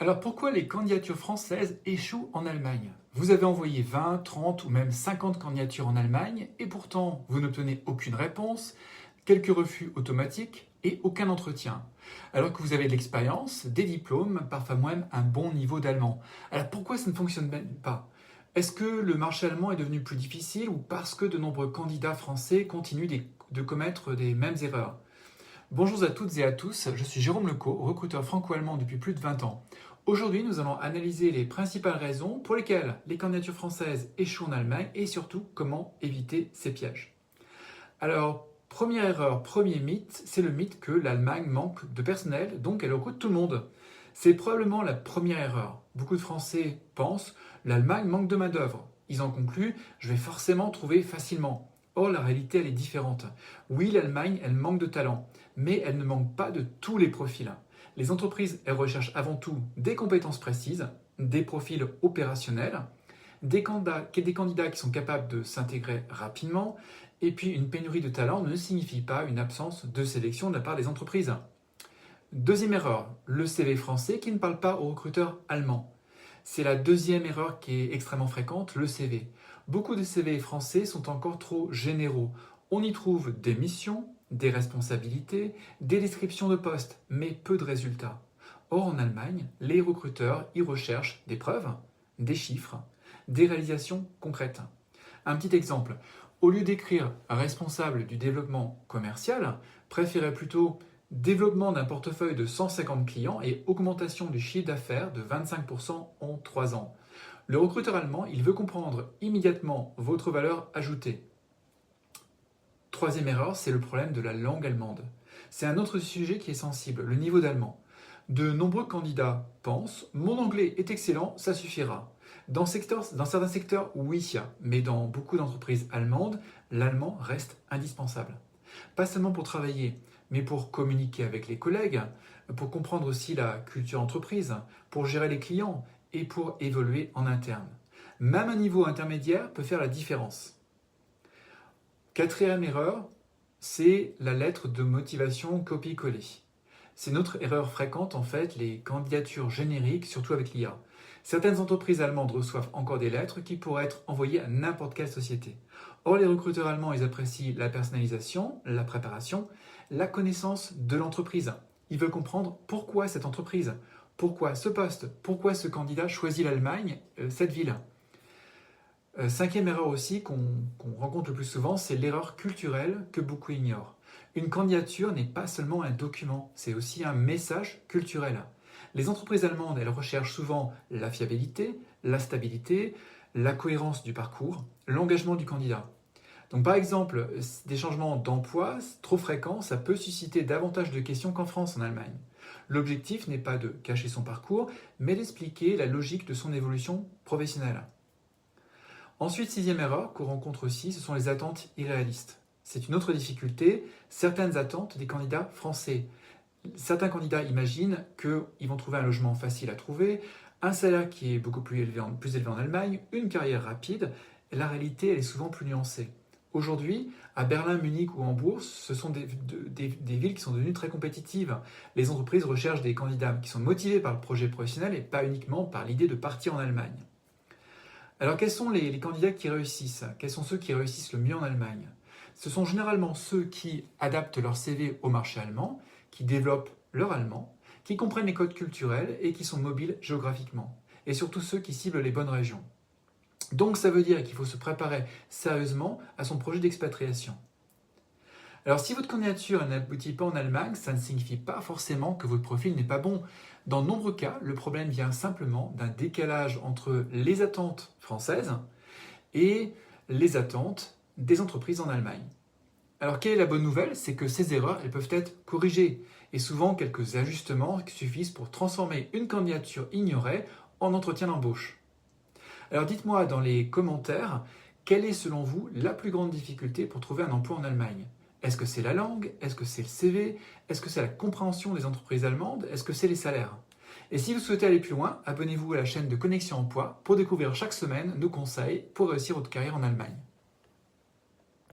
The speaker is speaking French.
Alors pourquoi les candidatures françaises échouent en Allemagne? Vous avez envoyé 20, 30 ou même 50 candidatures en Allemagne et pourtant vous n'obtenez aucune réponse, quelques refus automatiques et aucun entretien. Alors que vous avez de l'expérience, des diplômes, parfois même un bon niveau d'allemand. Alors pourquoi ça ne fonctionne pas? Est-ce que le marché allemand est devenu plus difficile ou parce que de nombreux candidats français continuent de commettre des mêmes erreurs? Bonjour à toutes et à tous, je suis Jérôme Lecaux, recruteur franco-allemand depuis plus de 20 ans. Aujourd'hui, nous allons analyser les principales raisons pour lesquelles les candidatures françaises échouent en Allemagne et surtout comment éviter ces pièges. Alors, première erreur, premier mythe, c'est le mythe que l'Allemagne manque de personnel, donc elle recrute tout le monde. C'est probablement la première erreur. Beaucoup de Français pensent l'Allemagne manque de main-d'œuvre. Ils en concluent je vais forcément trouver facilement. Or, la réalité, elle est différente. Oui, l'Allemagne, elle manque de talent, mais elle ne manque pas de tous les profils. Les entreprises, elles recherchent avant tout des compétences précises, des profils opérationnels, des candidats qui sont capables de s'intégrer rapidement, et puis une pénurie de talent ne signifie pas une absence de sélection de la part des entreprises. Deuxième erreur, le CV français qui ne parle pas aux recruteurs allemands. C'est la deuxième erreur qui est extrêmement fréquente, le CV. Beaucoup de CV français sont encore trop généraux. On y trouve des missions, des responsabilités, des descriptions de postes, mais peu de résultats. Or, en Allemagne, les recruteurs y recherchent des preuves, des chiffres, des réalisations concrètes. Un petit exemple, au lieu d'écrire responsable du développement commercial, préférez plutôt développement d'un portefeuille de 150 clients et augmentation du chiffre d'affaires de 25% en 3 ans. Le recruteur allemand, il veut comprendre immédiatement votre valeur ajoutée. Troisième erreur, c'est le problème de la langue allemande. C'est un autre sujet qui est sensible, le niveau d'allemand. De nombreux candidats pensent « mon anglais est excellent, ça suffira ». Dans certains secteurs, oui, mais dans beaucoup d'entreprises allemandes, l'allemand reste indispensable. Pas seulement pour travailler, mais pour communiquer avec les collègues, pour comprendre aussi la culture entreprise, pour gérer les clients et pour évoluer en interne. Même un niveau intermédiaire peut faire la différence. Quatrième erreur, c'est la lettre de motivation copier-coller. C'est notre erreur fréquente en fait, les candidatures génériques, surtout avec l'IA. Certaines entreprises allemandes reçoivent encore des lettres qui pourraient être envoyées à n'importe quelle société. Or, les recruteurs allemands, ils apprécient la personnalisation, la préparation, la connaissance de l'entreprise. Ils veulent comprendre pourquoi cette entreprise, pourquoi ce poste, pourquoi ce candidat choisit l'Allemagne, cette ville. Cinquième erreur aussi qu'on rencontre le plus souvent, c'est l'erreur culturelle que beaucoup ignorent. Une candidature n'est pas seulement un document, c'est aussi un message culturel. Les entreprises allemandes, elles recherchent souvent la fiabilité, la stabilité, la cohérence du parcours, l'engagement du candidat. Donc par exemple, des changements d'emploi trop fréquents, ça peut susciter davantage de questions qu'en France, en Allemagne. L'objectif n'est pas de cacher son parcours, mais d'expliquer la logique de son évolution professionnelle. Ensuite, sixième erreur qu'on rencontre aussi, ce sont les attentes irréalistes. C'est une autre difficulté, certaines attentes des candidats français. Certains candidats imaginent qu'ils vont trouver un logement facile à trouver, un salaire qui est beaucoup plus élevé en Allemagne, une carrière rapide. La réalité, elle est souvent plus nuancée. Aujourd'hui, à Berlin, Munich ou Hambourg, ce sont des villes qui sont devenues très compétitives. Les entreprises recherchent des candidats qui sont motivés par le projet professionnel et pas uniquement par l'idée de partir en Allemagne. Alors quels sont les candidats qui réussissent? Quels sont ceux qui réussissent le mieux en Allemagne? Ce sont généralement ceux qui adaptent leur CV au marché allemand, qui développent leur allemand, qui comprennent les codes culturels et qui sont mobiles géographiquement. Et surtout ceux qui ciblent les bonnes régions. Donc ça veut dire qu'il faut se préparer sérieusement à son projet d'expatriation. Alors si votre candidature n'aboutit pas en Allemagne, ça ne signifie pas forcément que votre profil n'est pas bon. Dans de nombreux cas, le problème vient simplement d'un décalage entre les attentes françaises et les attentes des entreprises en Allemagne. Alors quelle est la bonne nouvelle? C'est que ces erreurs, elles peuvent être corrigées. Et souvent, quelques ajustements suffisent pour transformer une candidature ignorée en entretien d'embauche. Alors dites-moi dans les commentaires, quelle est selon vous la plus grande difficulté pour trouver un emploi en Allemagne? Est-ce que c'est la langue? Est-ce que c'est le CV? Est-ce que c'est la compréhension des entreprises allemandes? Est-ce que c'est les salaires? Et si vous souhaitez aller plus loin, abonnez-vous à la chaîne de Connexion Emploi pour découvrir chaque semaine nos conseils pour réussir votre carrière en Allemagne.